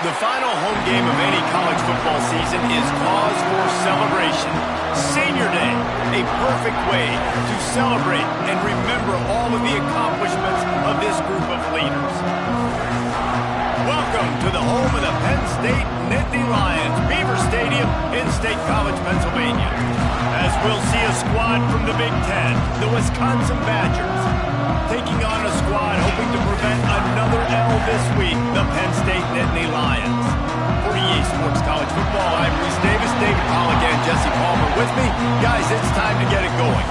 The final home game of any college football season is cause for celebration. Senior Day, a perfect way to celebrate and remember all of the accomplishments of this group of leaders. Welcome to the home of the Penn State Nittany Lions, Beaver Stadium in State College, Pennsylvania. As we'll see a squad from the Big Ten, the Wisconsin Badgers, taking on a squad hoping to prevent another L this week, the Penn State Nittany Lions. For EA Sports College Football, I'm Reese Davis, David Pollack, and Jesse Palmer with me. Guys, it's time to get it going.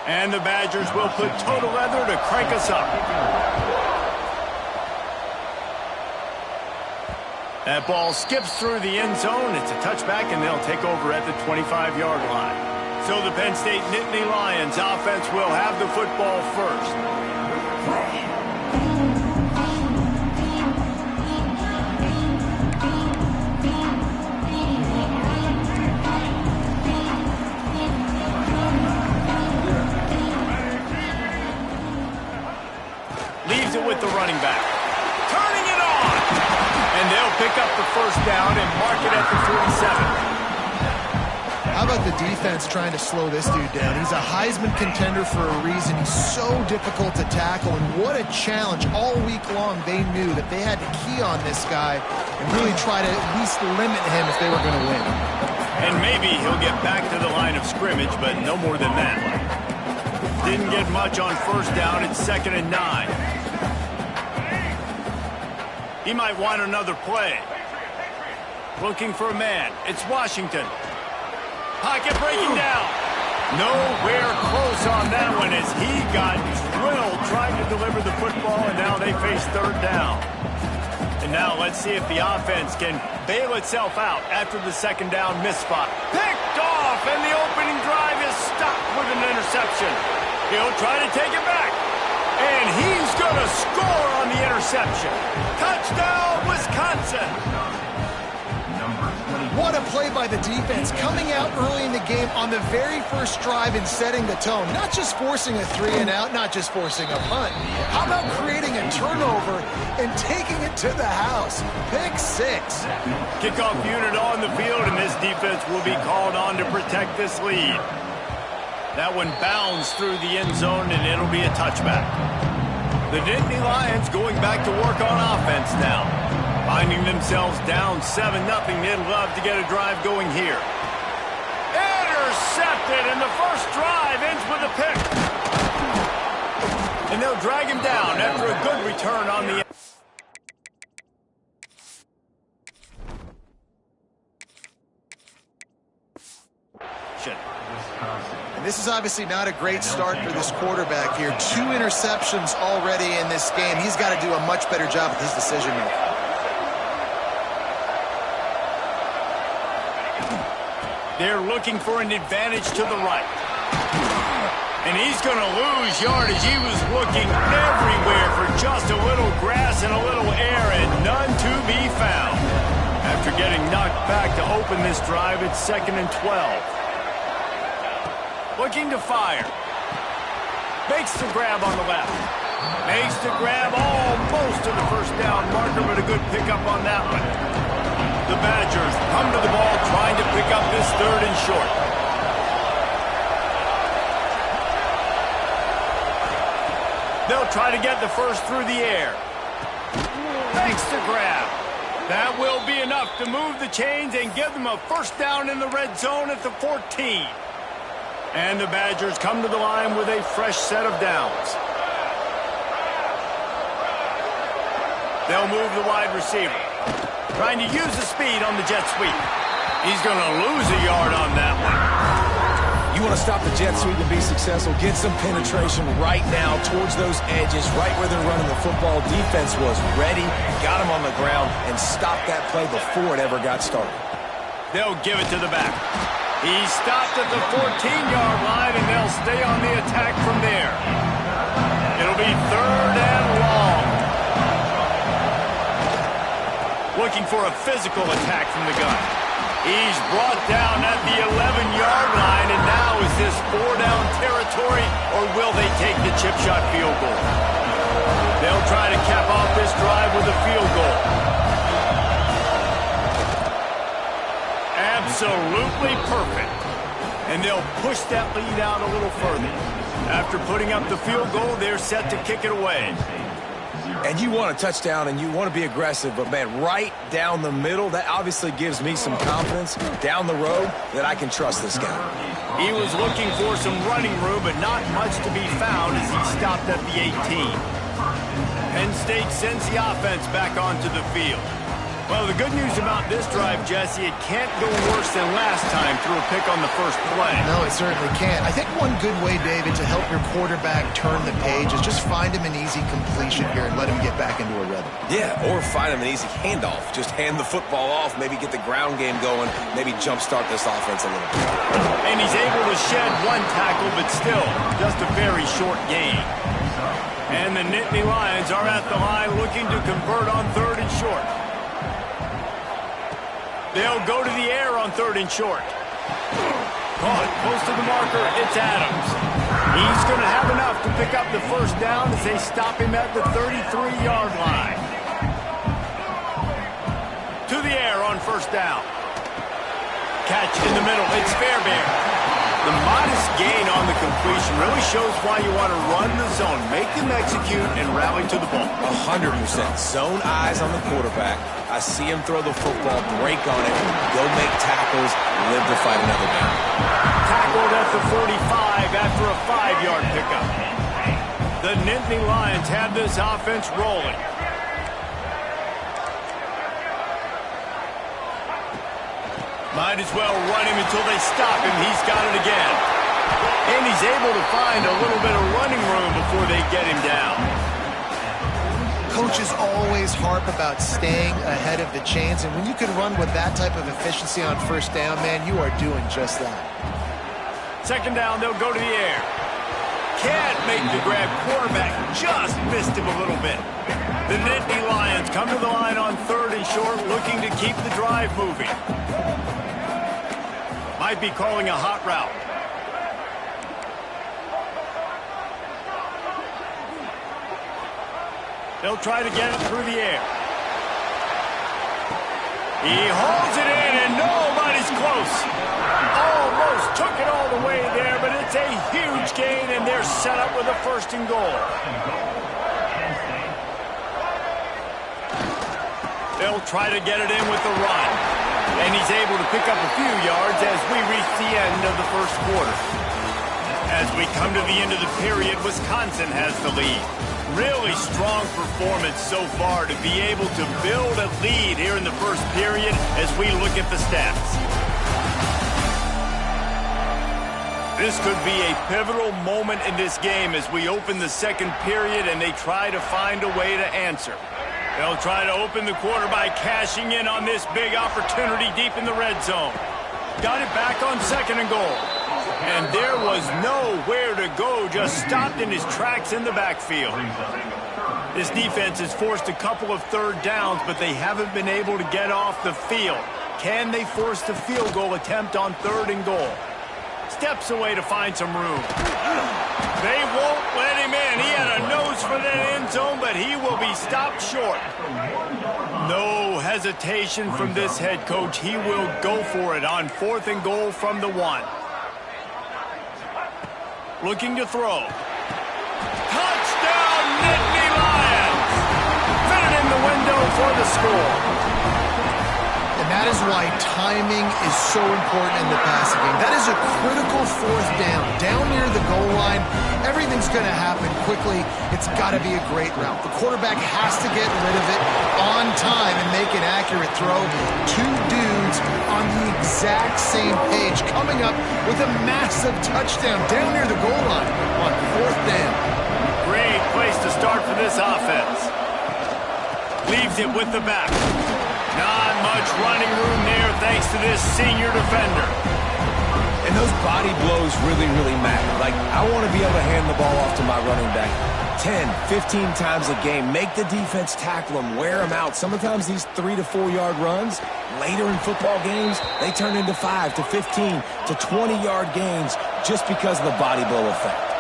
And the Badgers will put total leather to crank us up. That ball skips through the end zone. It's a touchback, and they'll take over at the 25-yard line. So the Penn State Nittany Lions offense will have the football first. With the running back. Turning it on! And they'll pick up the first down and mark it at the 47. How about the defense trying to slow this dude down? He's a Heisman contender for a reason. He's so difficult to tackle, and what a challenge. All week long, they knew that they had to key on this guy and really try to at least limit him if they were going to win. And maybe he'll get back to the line of scrimmage, but no more than that. Didn't get much on first down. It's 2nd and 9. He might want another play. Looking for a man. It's Washington. Pocket breaking down. Nowhere close on that one as he got drilled trying to deliver the football, and now they face 3rd down. And now let's see if the offense can bail itself out after the 2nd down misspot. Picked off, and the opening drive is stopped with an interception. He'll try to take it back. And he's going to score on the interception. Touchdown, Wisconsin. What a play by the defense, coming out early in the game on the very first drive and setting the tone. Not just forcing a 3-and-out, not just forcing a punt. How about creating a turnover and taking it to the house? Pick 6. Kickoff unit on the field, and this defense will be called on to protect this lead. That one bounds through the end zone, and it'll be a touchback. The Nittany Lions going back to work on offense now. Finding themselves down 7-0, they'd love to get a drive going here. Intercepted, and the first drive ends with a pick. And they'll drag him down after a good return on the This is obviously not a great start for this quarterback here. 2 interceptions already in this game. He's got to do a much better job with his decision-making. They're looking for an advantage to the right. And he's going to lose yardage. He was looking everywhere for just a little grass and a little air, and none to be found. After getting knocked back to open this drive, it's 2nd and 12. Looking to fire. Makes the grab on the left. Makes the grab almost to the first down marker, but a good pickup on that one. The Badgers come to the ball trying to pick up this 3rd and short. They'll try to get the first through the air. Makes the grab. That will be enough to move the chains and give them a first down in the red zone at the 14. And the Badgers come to the line with a fresh set of downs. They'll move the wide receiver. Trying to use the speed on the jet sweep. He's going to lose a yard on that one. You want to stop the jet sweep and be successful, get some penetration right now towards those edges, right where they're running the football. Defense was ready, got him on the ground, and stopped that play before it ever got started. They'll give it to the back. He stopped at the 14-yard line, and they'll stay on the attack from there. for a physical attack from the gun. He's brought down at the 11-yard line, and now is this 4-down territory, or will they take the chip shot field goal? They'll try to cap off this drive with a field goal. Absolutely perfect. And they'll push that lead out a little further. After putting up the field goal, they're set to kick it away. And you want a touchdown and you want to be aggressive, but, man, right down the middle, that obviously gives me some confidence down the road that I can trust this guy. He was looking for some running room, but not much to be found as he stopped at the 18. Penn State sends the offense back onto the field. Well, the good news about this drive, Jesse, it can't go worse than last time through a pick on the first play. No, it certainly can't. I think one good way, David, to help your quarterback turn the page is just find him an easy completion here and let him get back into a rhythm. Yeah, or find him an easy handoff. Just hand the football off, maybe get the ground game going, maybe jumpstart this offense a little bit. And he's able to shed one tackle, but still, just a very short gain. And the Nittany Lions are at the line looking to convert on 3rd and short. They'll go to the air on 3rd and short. Caught close to the marker, it's Adams. He's going to have enough to pick up the first down as they stop him at the 33-yard line. To the air on 1st down. Catch in the middle, it's Fairbairn. The modest gain on the completion really shows why you want to run the zone, make them execute, and rally to the ball. 100%. Zone eyes on the quarterback. I see him throw the football, break on it, go make tackles, live to fight another down. Tackled at the 45 after a 5-yard pickup. The Nittany Lions have this offense rolling. Might as well run him until they stop him. He's got it again. And he's able to find a little bit of running room before they get him down. Coaches always harp about staying ahead of the chains, and when you can run with that type of efficiency on 1st down, man, you are doing just that. 2nd down, they'll go to the air. Can't make the grab. Quarterback just missed him a little bit. The Nittany Lions come to the line on 3rd and short, looking to keep the drive moving. Might be calling a hot route. They'll try to get it through the air. He holds it in, and nobody's close. Almost took it all the way there, but it's a huge gain, and they're set up with a 1st and goal. They'll try to get it in with the run. And he's able to pick up a few yards as we reach the end of the 1st quarter. As we come to the end of the period, Wisconsin has the lead. Really strong performance so far to be able to build a lead here in the 1st period as we look at the stats. This could be a pivotal moment in this game as we open the 2nd period and they try to find a way to answer. They'll try to open the quarter by cashing in on this big opportunity deep in the red zone. Got it back on 2nd and goal. And there was nowhere to go, just stopped in his tracks in the backfield. This defense has forced a couple of 3rd downs, but they haven't been able to get off the field. Can they force the field goal attempt on 3rd and goal? Steps away to find some room. They won't let him in. He had a nose for that end zone, but he will be stopped short. No hesitation from this head coach. He will go for it on 4th and goal from the 1. Looking to throw. Touchdown, Nittany Lions! Fitted in the window for the score. And that is why timing is so important in the passing game. That is a critical 4th down. Down near the goal line, everything's going to happen quickly. It's got to be a great route. The quarterback has to get rid of it on time and make an accurate throw. 2 dudes on the exact same page, coming up with a massive touchdown down near the goal line on 4th down. Great place to start for this offense. Leaves it with the back. Not much running room there thanks to this senior defender. And those body blows really, really matter. Like, I want to be able to hand the ball off to my running back 10, 15 times a game. Make the defense tackle them, wear them out. Sometimes these 3 to 4 yard runs, later in football games, they turn into 5 to 15 to 20-yard gains just because of the body blow effect.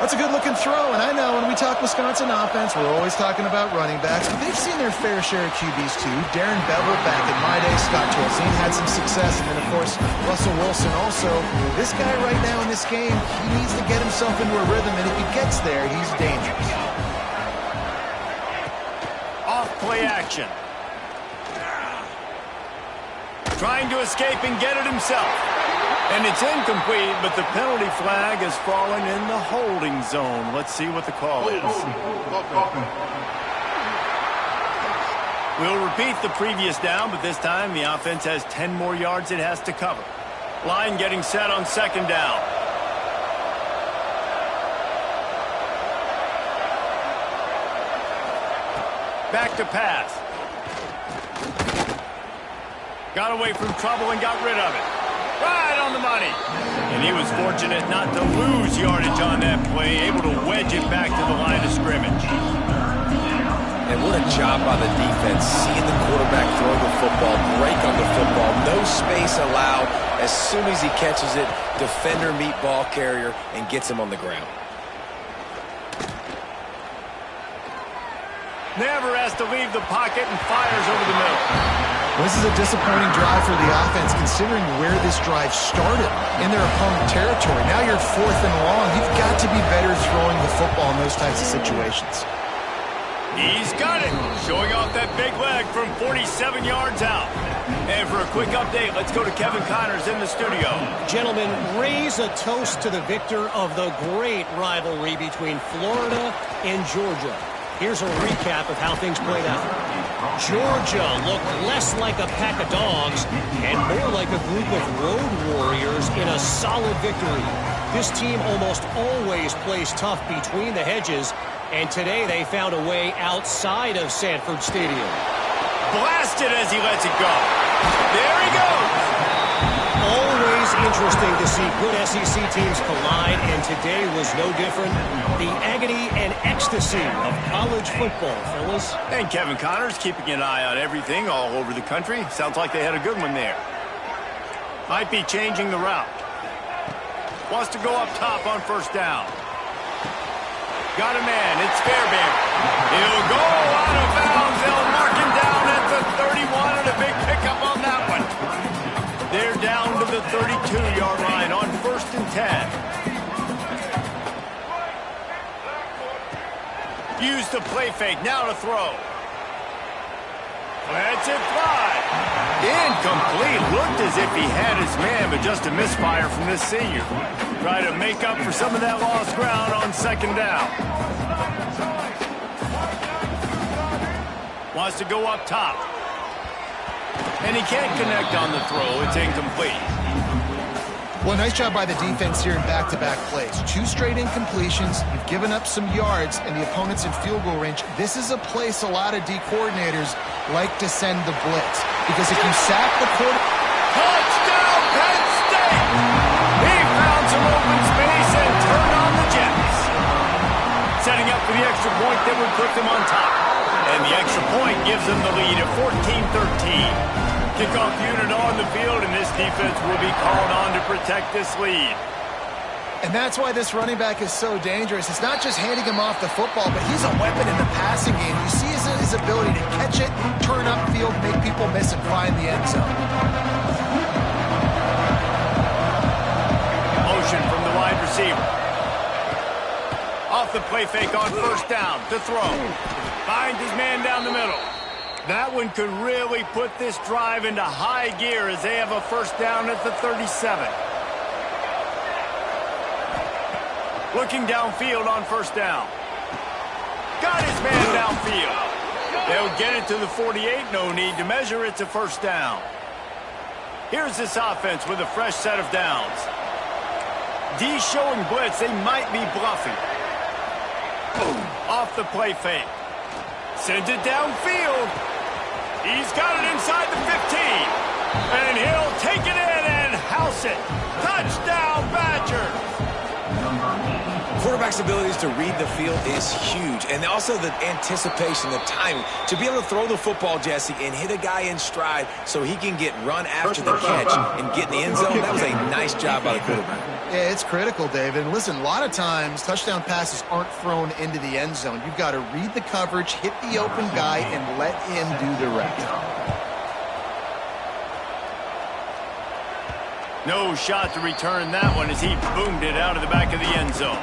That's a good-looking throw, and I know when we talk Wisconsin offense, we're always talking about running backs, but they've seen their fair share of QBs too. Darren Bevel back in my day, Scott Tolzien had some success, and then, of course, Russell Wilson also. This guy right now in this game, he needs to get himself into a rhythm, and if he gets there, he's dangerous. Off play action. Trying to escape and get it himself. And it's incomplete, but the penalty flag has fallen in the holding zone. Let's see what the call is. We'll repeat the previous down, but this time the offense has 10 more yards it has to cover. Line getting set on second down. Back to pass. Got away from trouble and got rid of it. Right on the money. And he was fortunate not to lose yardage on that play, able to wedge it back to the line of scrimmage. And what a job by the defense, seeing the quarterback throw the football, break on the football, no space allowed. As soon as he catches it, defender meet ball carrier and gets him on the ground. Never has to leave the pocket and fires over the middle. This is a disappointing drive for the offense, considering where this drive started in their opponent territory. Now you're 4th and long. You've got to be better throwing the football in those types of situations. He's got it, showing off that big leg from 47 yards out. And for a quick update, let's go to Kevin Connors in the studio. Gentlemen, raise a toast to the victor of the great rivalry between Florida and Georgia. Here's a recap of how things played out. Georgia looked less like a pack of dogs and more like a group of road warriors in a solid victory. This team almost always plays tough between the hedges, and today they found a way outside of Sanford Stadium. Blasted as he lets it go. There he goes. Always interesting to see good SEC teams collide, and today was no different. The agony and ecstasy of college football, fellas. And Kevin Connors keeping an eye on everything all over the country. Sounds like they had a good one there. Might be changing the route. Wants to go up top on first down. Got a man. It's Fairbairn. He'll go out of bounds. They'll mark him down at the 31 and a big pickup on that one. They're down to the 32-yard line on 1st and 10. Use the play fake. Now to throw. Lets it fly. Incomplete. Looked as if he had his man, but just a misfire from this senior. Try to make up for some of that lost ground on second down. Wants to go up top. And he can't connect on the throw. It's incomplete. Well, nice job by the defense here in back-to-back plays. 2 straight incompletions. You've given up some yards, and the opponent's in field goal range. This is a place a lot of D coordinators like to send the blitz. Because if you sack the quarterback... Touchdown, Penn State! He found some open space and turned on the Jets. Setting up for the extra point that would put them on top. And the extra point gives them the lead at 14-13. Kickoff unit on the field, and this defense will be called on to protect this lead. And that's why this running back is so dangerous. It's not just handing him off the football, but he's a weapon in the passing game. You see his ability to catch it, turn upfield, make people miss, and find the end zone. Motion from the wide receiver. Off the play fake on first down to throw. Finds his man down the middle. That one could really put this drive into high gear as they have a first down at the 37. Looking downfield on first down. Got his man downfield. They'll get it to the 48. No need to measure. It's a first down. Here's this offense with a fresh set of downs. D showing blitz. They might be bluffing. Off the play fake. Sends it downfield. He's got it inside the 15. And he'll take it in and house it. Touchdown, Badgers. quarterback's abilities to read the field is huge. And also the anticipation, the timing. To be able to throw the football, Jesse, and hit a guy in stride so he can get run after the catch and get in the end zone, that was a nice job by the quarterback. Yeah, it's critical, David. And listen, a lot of times touchdown passes aren't thrown into the end zone. You've got to read the coverage, hit the open guy, and let him do the rest. No shot to return that one as he boomed it out of the back of the end zone.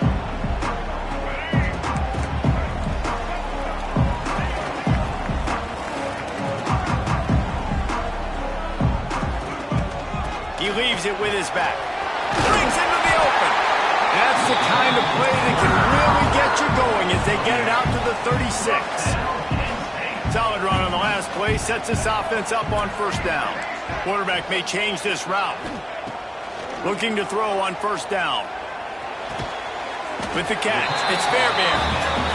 He leaves it with his back. Brings into the open. That's the kind of play that can really get you going as they get it out to the 36. Solid run on the last play. Sets this offense up on first down. Quarterback may change this route. Looking to throw on first down. With the catch, it's Fairbairn.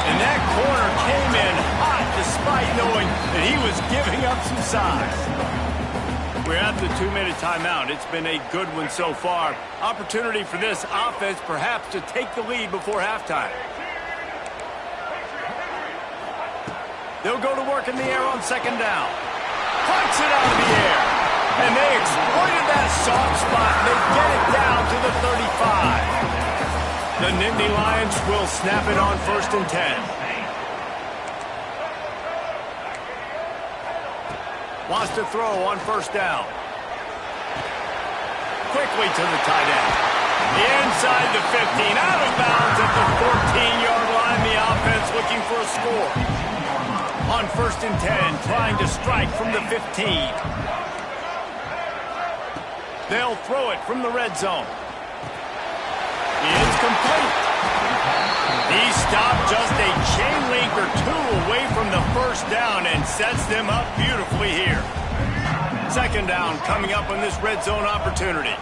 And that corner came in hot despite knowing that he was giving up some size. We're at the 2-minute timeout. It's been a good one so far. Opportunity for this offense perhaps to take the lead before halftime. They'll go to work in the air on second down. Punts it out of the air. And they exploited that soft spot. They get it down to the 35. The Nittany Lions will snap it on 1st and 10. Wants to throw on first down. Quickly to the tight end. Inside the 15. Out of bounds at the 14-yard line. The offense looking for a score. On 1st and 10, trying to strike from the 15. They'll throw it from the red zone. It's complete. He stopped just a chain link or two away from the first down and sets them up beautifully here. Second down coming up on this red zone opportunity.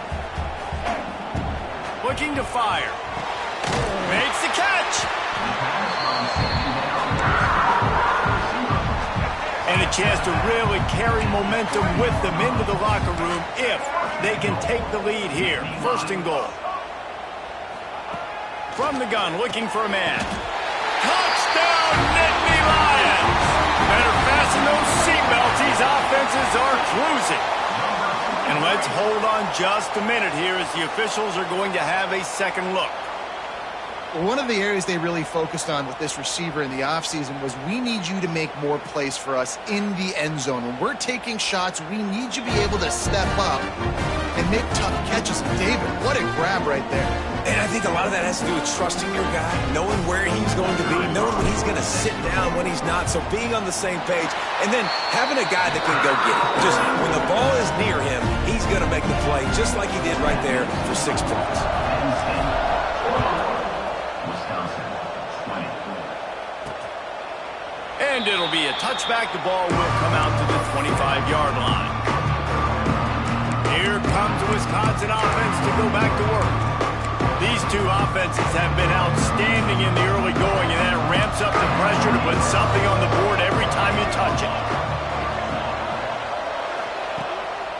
Looking to fire. Makes the catch. And a chance to really carry momentum with them into the locker room if they can take the lead here. 1st and goal. From the gun, looking for a man. Touchdown, Nittany Lions! Better fasten those seatbelts. These offenses are cruising. And let's hold on just a minute here as the officials are going to have a second look. One of the areas they really focused on with this receiver in the offseason was we need you to make more plays for us in the end zone. When we're taking shots, we need you to be able to step up and make tough catches. David, what a grab right there. And I think a lot of that has to do with trusting your guy, knowing where he's going to be, knowing when he's going to sit down, when he's not, so being on the same page, and then having a guy that can go get it. Just when the ball is near him, he's going to make the play, just like he did right there for 6 points. And it'll be a touchback. The ball will come out to the 25-yard line. Here comes the Wisconsin offense to go back to work. These two offenses have been outstanding in the early going, and that ramps up the pressure to put something on the board every time you touch it.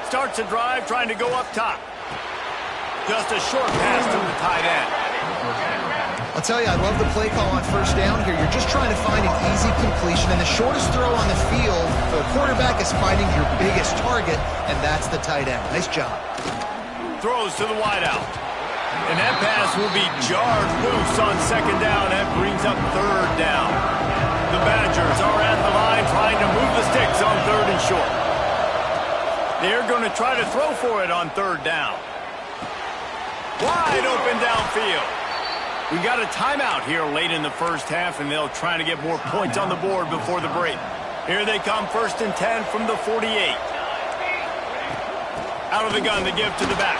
Starts a drive trying to go up top. Just a short pass to the tight end. I'll tell you, I love the play call on first down here. You're just trying to find an easy completion, and the shortest throw on the field for the quarterback is finding your biggest target, and that's the tight end. Nice job. Throws to the wideout. And that pass will be jarred loose on second down. That brings up third down. The Badgers are at the line trying to move the sticks on 3rd and short. They're going to try to throw for it on 3rd down. Wide open downfield. We got a timeout here late in the first half, and they'll try to get more points on the board before the break. Here they come, 1st and 10 from the 48. Out of the gun, the give to the back.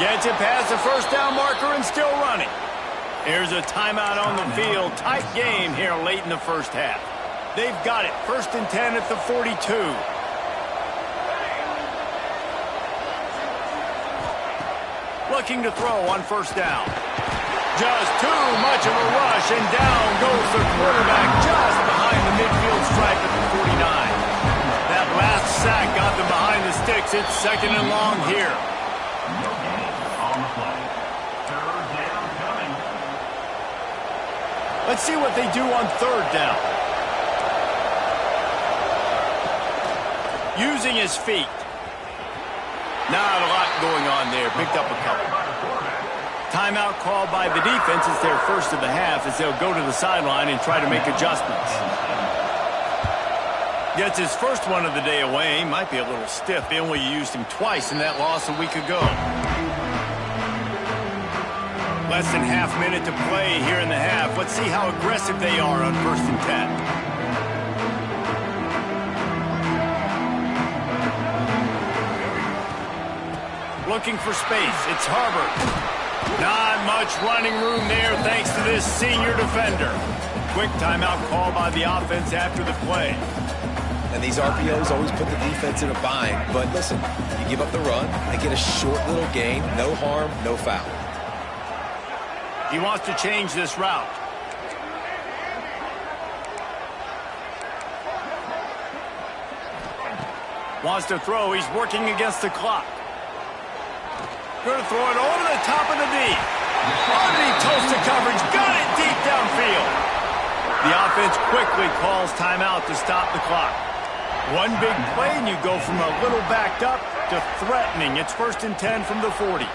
Gets it past the first down marker and still running. Here's a timeout on the field. Tight game here late in the first half. They've got it, 1st and 10 at the 42. Looking to throw on first down. Just too much of a rush, and down goes the quarterback just behind the midfield stripe at the 49. That last sack got them behind the sticks. It's 2nd and long here. Let's see what they do on third down. Using his feet. Not a lot going on there. Picked up a couple. Timeout called by the defense. It's their first of the half as they'll go to the sideline and try to make adjustments. Gets his first one of the day away. Might be a little stiff. They only used him twice in that loss a week ago. Less than half minute to play here in the half. Let's see how aggressive they are on 1st and 10. Looking for space. It's Herbert. Not much running room there thanks to this senior defender. Quick timeout call by the offense after the play. And these RPOs always put the defense in a bind. But listen, you give up the run, they get a short little gain. No harm, no foul. He wants to change this route. Wants to throw. He's working against the clock. Going to throw it over the top of the knee. Underneath toast to coverage. Got it deep downfield. The offense quickly calls timeout to stop the clock. One big play and you go from a little backed up to threatening. It's 1st and 10 from the 40.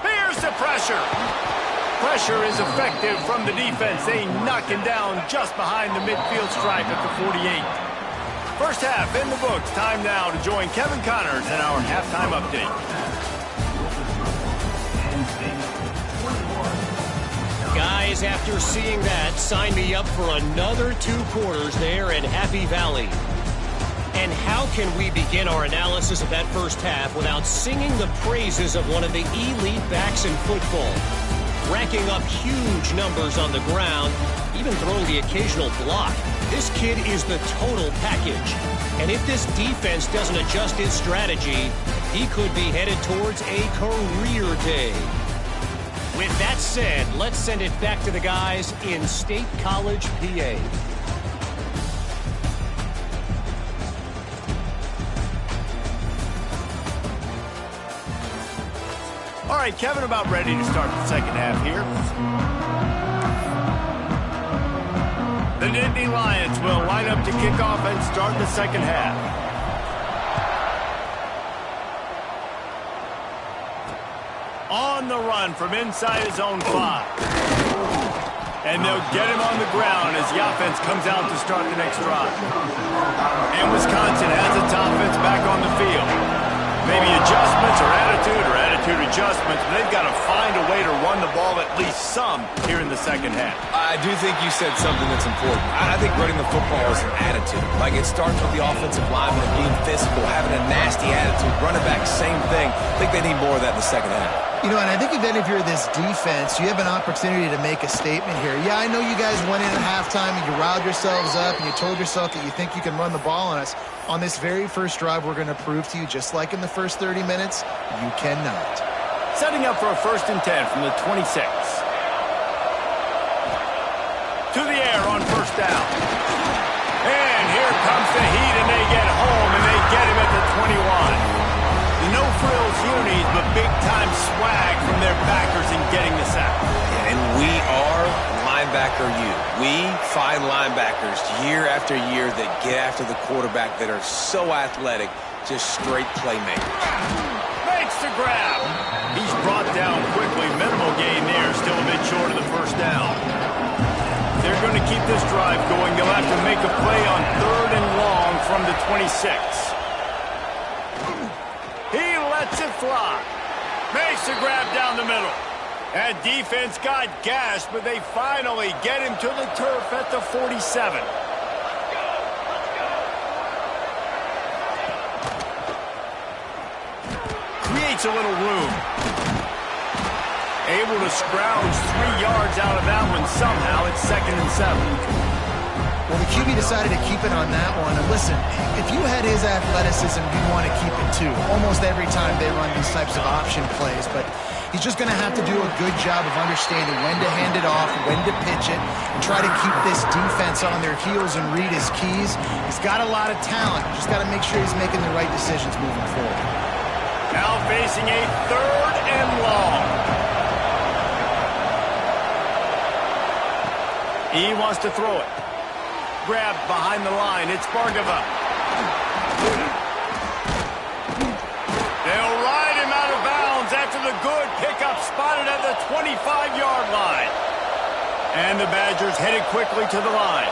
Here's the pressure. Pressure is effective from the defense. They knock him down just behind the midfield stripe at the 48. First half in the books. Time now to join Kevin Connors in our halftime update. Guys, after seeing that, sign me up for another 2 quarters there in Happy Valley. And how can we begin our analysis of that first half without singing the praises of one of the elite backs in football? Racking up huge numbers on the ground, even throwing the occasional block. This kid is the total package. And if this defense doesn't adjust its strategy, he could be headed towards a career day. With that said, let's send it back to the guys in State College, PA. All right, Kevin, about ready to start the second half here. The Nittany Lions will line up to kick off and start the second half. On the run from inside his own 5. And they'll get him on the ground as the offense comes out to start the next drive. And Wisconsin has its offense back on the field. Maybe adjustments or attitude adjustments, but they've got to find a way to run the ball at least some here in the second half. I do think you said something that's important. I think running the football is an attitude. Like, it starts with the offensive lineman being physical, having a nasty attitude. Running back, same thing. I think they need more of that in the second half. You know, and I think even if you're this defense, you have an opportunity to make a statement here. Yeah, I know you guys went in at halftime and you riled yourselves up and you told yourself that you think you can run the ball on us. On this very first drive, we're going to prove to you, just like in the first 30 minutes, you cannot. Setting up for a 1st and 10 from the 26. To the air on 1st down. And here comes the heat, and they get home, and they get him at the 21. The no-frills unis, but big-time swag from their backers in getting the sack. And we are linebacker U. We find linebackers year after year that get after the quarterback that are so athletic, just straight playmakers. Makes the grab. He's brought down quickly. Minimal gain there, still a bit short of the 1st down. They're going to keep this drive going. They'll have to make a play on 3rd and long from the 26. He lets it fly. Makes the grab down the middle. That defense got gashed, but they finally get him to the turf at the 47. Creates a little room. Able to scrounge 3 yards out of that one somehow. It's 2nd and 7. Well, the QB decided to keep it on that one. And listen, if you had his athleticism, you'd want to keep it too. Almost every time they run these types of option plays. But he's just going to have to do a good job of understanding when to hand it off, when to pitch it, and try to keep this defense on their heels and read his keys. He's got a lot of talent. Just got to make sure he's making the right decisions moving forward. Now facing a 3rd and long. He wants to throw it. Grabbed behind the line. It's Bargava. They'll ride him out of bounds after the good pickup spotted at the 25-yard line. And the Badgers headed quickly to the line.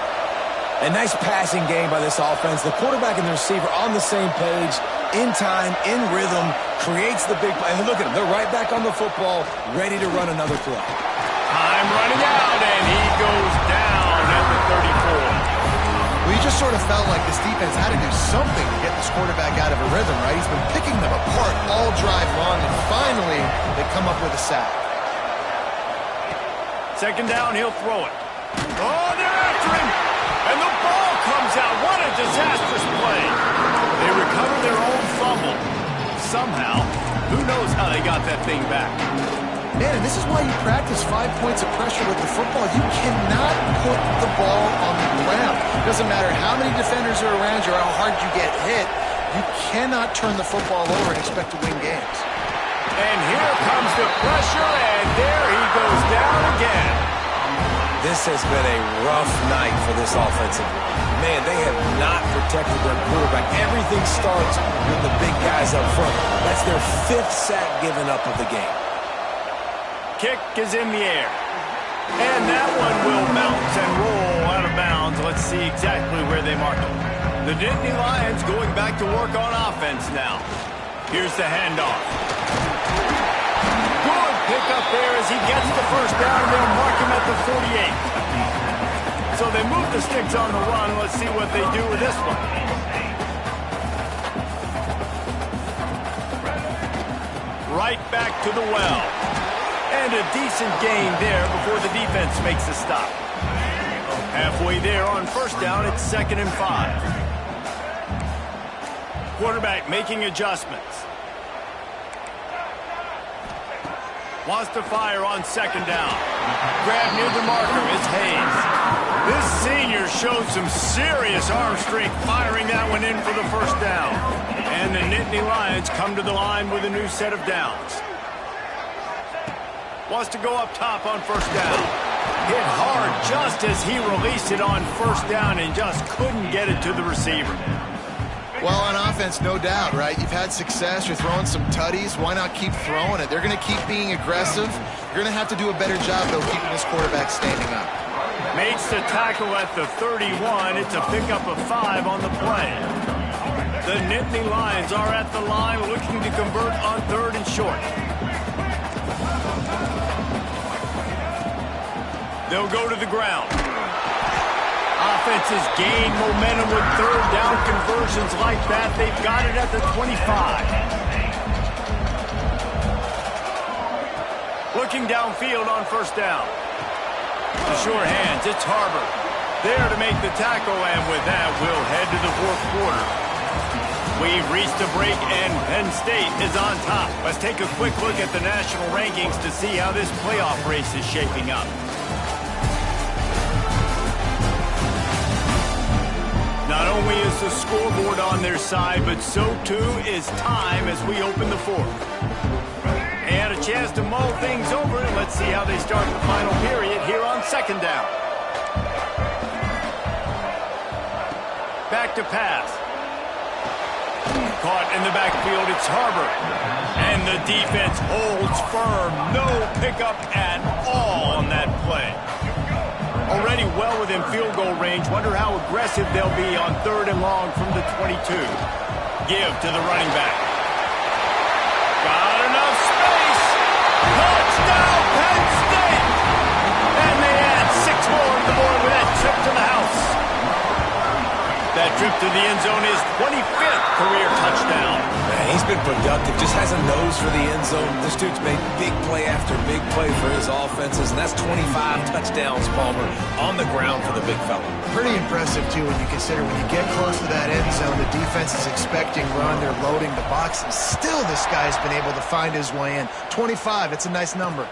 A nice passing game by this offense. The quarterback and the receiver on the same page, in time, in rhythm, creates the big play. And look at them. They're right back on the football, ready to run another play. Time running out, and he goes down at the 34. Well, you just sort of felt like this defense had to do something to get this quarterback out of a rhythm, right? He's been picking them apart all drive long, and finally they come up with a sack. Second down, he'll throw it. Oh, they're after him! And the ball comes out. What a disastrous play. They recover their own fumble. Somehow, who knows how they got that thing back. Man, and this is why you practice 5 points of pressure with the football. You cannot put the ball on the ground. It doesn't matter how many defenders are around you or how hard you get hit. You cannot turn the football over and expect to win games. And here comes the pressure, and there he goes down again. This has been a rough night for this offensive line. Man, they have not protected their quarterback. Everything starts with the big guys up front. That's their 5th sack given up of the game. Kick is in the air. And that one will bounce and roll out of bounds. Let's see exactly where they mark it. The Nittany Lions going back to work on offense now. Here's the handoff. Good pick up there as he gets the first down. They'll mark him at the 48. So they move the sticks on the run. Let's see what they do with this one. Right back to the well. And a decent gain there before the defense makes a stop. Halfway there on first down, it's 2nd and 5. Quarterback making adjustments. Wants to fire on 2nd down. Grab near the marker is Hayes. This senior showed some serious arm strength firing that one in for the first down. And the Nittany Lions come to the line with a new set of downs. Wants to go up top on first down. Hit hard just as he released it on first down and just couldn't get it to the receiver. Well, on offense, no doubt, right? You've had success. You're throwing some tutties. Why not keep throwing it? They're going to keep being aggressive. You're going to have to do a better job, though, keeping this quarterback standing up. Makes the tackle at the 31. It's a pickup of 5 on the play. The Nittany Lions are at the line looking to convert on 3rd and short. They'll go to the ground. Offenses gain momentum with 3rd down conversions like that. They've got it at the 25. Looking downfield on first down. The sure hands, it's Harbor. There to make the tackle, and with that, we'll head to the 4th quarter. We've reached a break, and Penn State is on top. Let's take a quick look at the national rankings to see how this playoff race is shaping up. Not only is the scoreboard on their side, but so too is time as we open the 4th. And a chance to mull things over, and let's see how they start the final period here on 2nd down. Back to pass. Caught in the backfield, it's Harbor. And the defense holds firm. No pickup at all on that play. Already well within field goal range. Wonder how aggressive they'll be on 3rd and long from the 22. Give to the running back. Got enough space. Touchdown, Penn State. And they add 6 more on the board with that trip to the house. That trip to the end zone is 25th career touchdown. Man, he's been productive, just has a nose for the end zone. This dude's made big play after big play for his offenses, and that's 25 touchdowns, Palmer, on the ground for the big fella. Pretty impressive, too, when you consider when you get close to that end zone, the defense is expecting run, they're loading the box, and still this guy's been able to find his way in. 25, it's a nice number.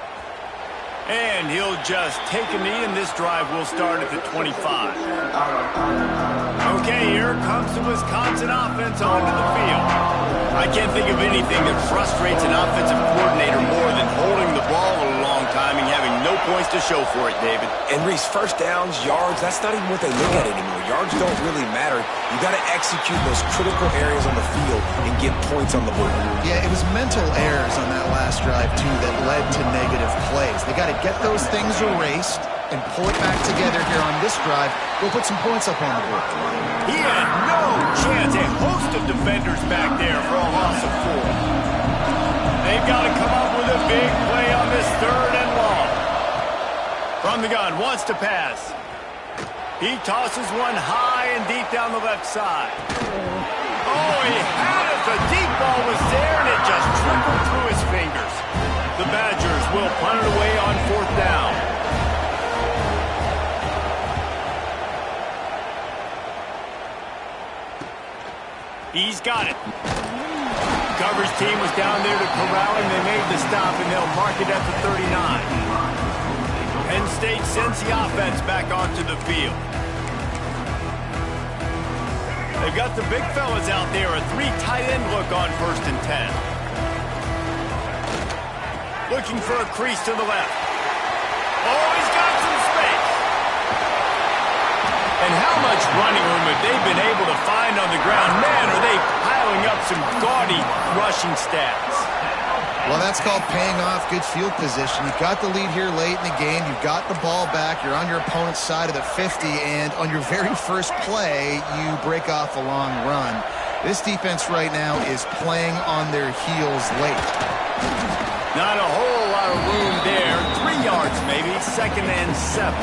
And he'll just take a knee, and this drive will start at the 25. Okay, here comes the Wisconsin offense onto the field. I can't think of anything that frustrates an offensive coordinator more than holding the ball a long time and having no points to show for it, David. And Reese, first downs, yards, that's not even what they look at anymore. Yards don't really matter. You got to execute those critical areas on the field and get points on the board. Yeah, it was mental errors on that last drive, too, that led to negative plays. They got to get those things erased and pull it back together here on this drive. We'll put some points up on the board. He had no chance. A host of defenders back there for a loss of 4. They've got to come up with a big play on this 3rd and long. From the gun, wants to pass. He tosses one high and deep down the left side. Oh, he had it. The deep ball was there, and it just trickled through his fingers. The Badgers will punt it away on 4th down. He's got it. Coverage team was down there to corral him. They made the stop, and they'll mark it at the 39. Penn State sends the offense back onto the field. They've got the big fellas out there. A 3 tight end look on 1st and 10. Looking for a crease to the left. Oh, he's got some space. And how much running room have they been able to find on the ground? Man, are they piling up some gaudy rushing stats. Well, that's called paying off good field position. You've got the lead here late in the game. You've got the ball back. You're on your opponent's side of the 50, and on your very first play, you break off a long run. This defense right now is playing on their heels late. Not a whole lot of room there. 3 yards maybe, 2nd and 7.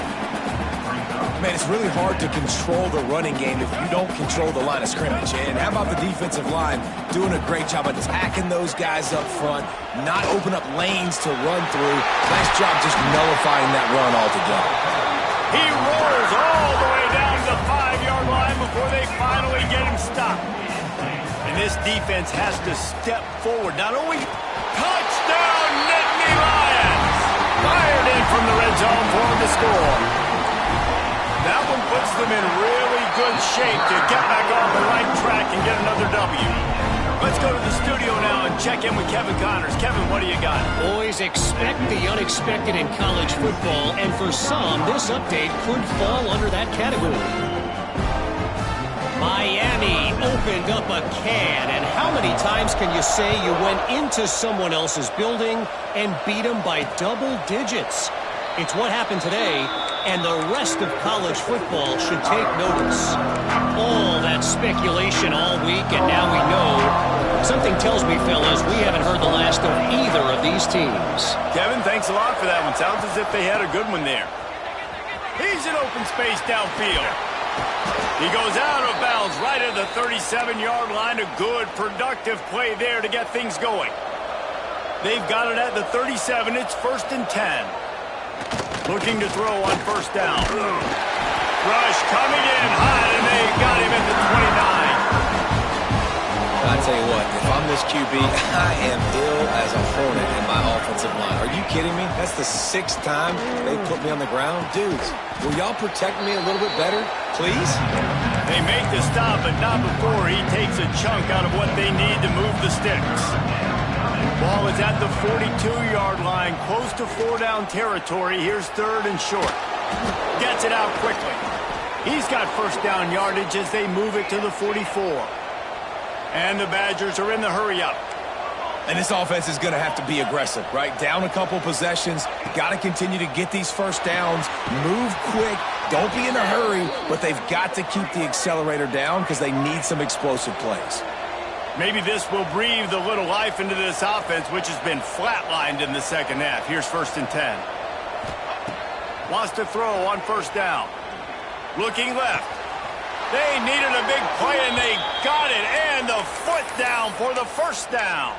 Man, it's really hard to control the running game if you don't control the line of scrimmage. And how about the defensive line doing a great job attacking those guys up front, not open up lanes to run through. Nice job just nullifying that run altogether. He rolls all the way down to the 5-yard line before they finally get him stopped. And this defense has to step forward. Not only touchdown, Nittany Lions! Fired in from the red zone for him to score. That one puts them in really good shape to get back on the right track and get another W. Let's go to the studio now and check in with Kevin Connors. Kevin, what do you got? Boys, expect the unexpected in college football, and for some, this update could fall under that category. Miami opened up a can, and how many times can you say you went into someone else's building and beat them by double digits? It's what happened today, and the rest of college football should take notice. All that speculation all week, and now we know. Something tells me, fellas, we haven't heard the last of either of these teams. Kevin, thanks a lot for that one. Sounds as if they had a good one there. He's in open space downfield. He goes out of bounds right at the 37-yard line. A good, productive play there to get things going. They've got it at the 37. It's 1st and 10. Looking to throw on 1st down. Rush coming in hot, and they got him at the 29. I tell you what, if I'm this QB, I am ill as a hornet in my offensive line. Are you kidding me? That's the 6th time they put me on the ground. Dudes, will y'all protect me a little bit better, please? They make the stop, but not before he takes a chunk out of what they need to move the sticks. Ball is at the 42-yard line, close to 4-down territory. Here's 3rd and short. Gets it out quickly. He's got 1st down yardage as they move it to the 44. And the Badgers are in the hurry-up. And this offense is going to have to be aggressive, right? Down a couple possessions. Got to continue to get these 1st downs. Move quick. Don't be in a hurry, but they've got to keep the accelerator down because they need some explosive plays. Maybe this will breathe a little life into this offense, which has been flatlined in the 2nd half. Here's 1st and 10. Wants to throw on 1st down. Looking left. They needed a big play, and they got it. And the foot down for the 1st down.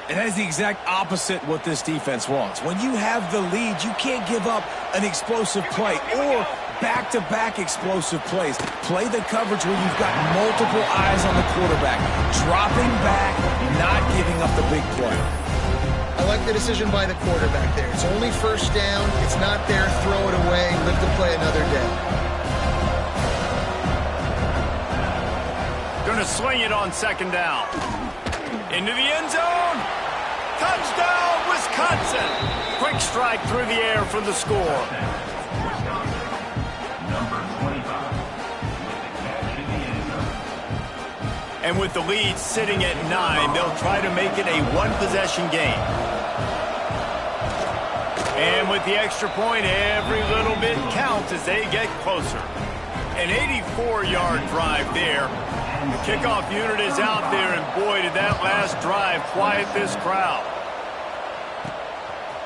And that is the exact opposite what this defense wants. When you have the lead, you can't give up an explosive play or back-to-back explosive plays. Play the coverage where you've got multiple eyes on the quarterback. Dropping back, not giving up the big play. I like the decision by the quarterback there. It's only 1st down. It's not there. Throw it away. Live to play another day. Going to swing it on 2nd down. Into the end zone. Touchdown, Wisconsin! Quick strike through the air for the score. And with the lead sitting at 9, they'll try to make it a one-possession game. And with the extra point, every little bit counts as they get closer. An 84-yard drive there. The kickoff unit is out there, and boy, did that last drive quiet this crowd.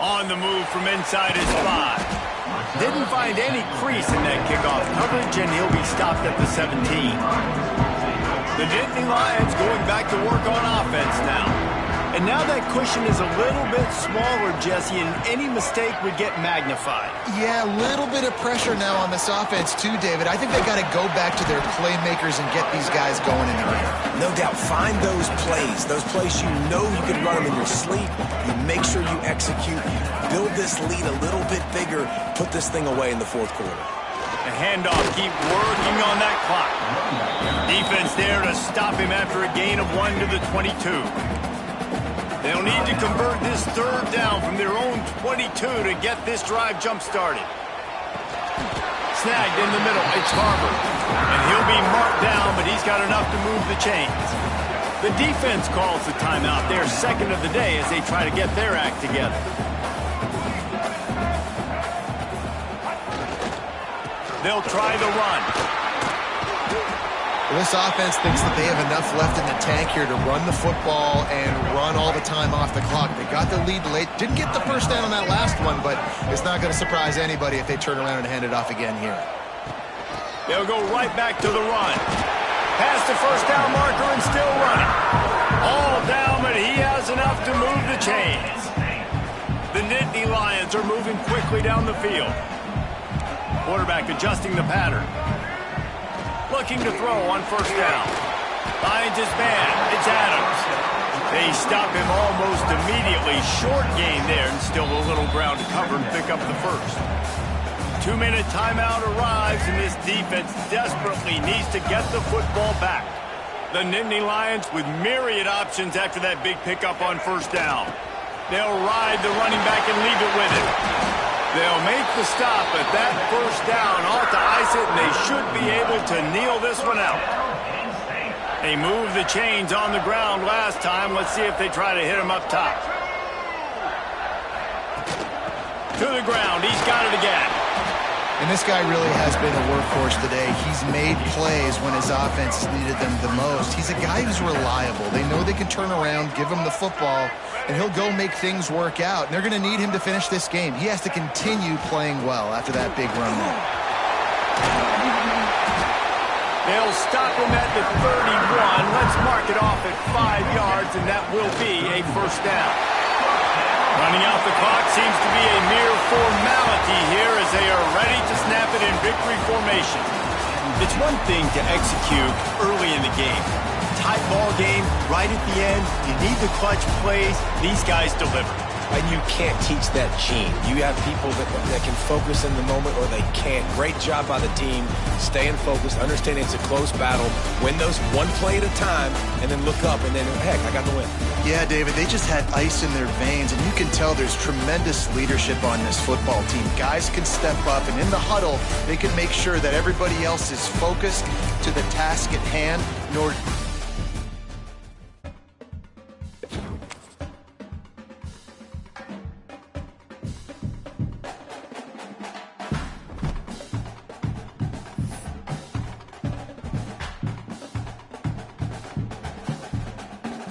On the move from inside his 5. Didn't find any crease in that kickoff coverage, and he'll be stopped at the 17. The Nittany Lions going back to work on offense now. And now that cushion is a little bit smaller, Jesse, and any mistake would get magnified. Yeah, a little bit of pressure now on this offense too, David. I think they got to go back to their playmakers and get these guys going in the game. No doubt. Find those plays you know you can run them in your sleep. You make sure you execute. Build this lead a little bit bigger. Put this thing away in the fourth quarter. The handoff, keep working on that clock. Defense there to stop him after a gain of 1 to the 22. They'll need to convert this third down from their own 22 to get this drive jump-started. Snagged in the middle, it's Harvard. And he'll be marked down, but he's got enough to move the chains. The defense calls the timeout, their second of the day, as they try to get their act together. They'll try the run. This offense thinks that they have enough left in the tank here to run the football and run all the time off the clock. They got the lead late. Didn't get the first down on that last one, but it's not going to surprise anybody if they turn around and hand it off again here. They'll go right back to the run. Past the first down marker and still running. All down, but he has enough to move the chains. The Nittany Lions are moving quickly down the field. Quarterback adjusting the pattern. Looking to throw on first down. Finds his man. It's Adams. They stop him almost immediately. Short gain there, and still a little ground to cover and pick up the first. 2-minute timeout arrives, and this defense desperately needs to get the football back. The Nittany Lions with myriad options after that big pickup on first down. They'll ride the running back and leave it with him. They'll make the stop, but that first down ought to ice it, and they should be able to kneel this one out. They moved the chains on the ground last time. Let's see if they try to hit him up top. To the ground. He's got it again. And this guy really has been a workhorse today. He's made plays when his offense needed them the most. He's a guy who's reliable. They know they can turn around, give him the football, and he'll go make things work out. And they're going to need him to finish this game. He has to continue playing well after that big run there. They'll stop him at the 31. Let's mark it off at 5 yards, and that will be a first down. Running out the clock seems to be a mere formality here as they are ready to snap it in victory formation. It's one thing to execute early in the game. Tight ball game, right at the end, you need the clutch plays. These guys deliver. And you can't teach that gene. You have people that can focus in the moment or they can't. Great job by the team, staying focused, understanding it's a close battle, win those one play at a time, and then look up, and then, heck, I got the win. Yeah, David, they just had ice in their veins, and you can tell there's tremendous leadership on this football team. Guys can step up, and in the huddle, they can make sure that everybody else is focused to the task at hand in order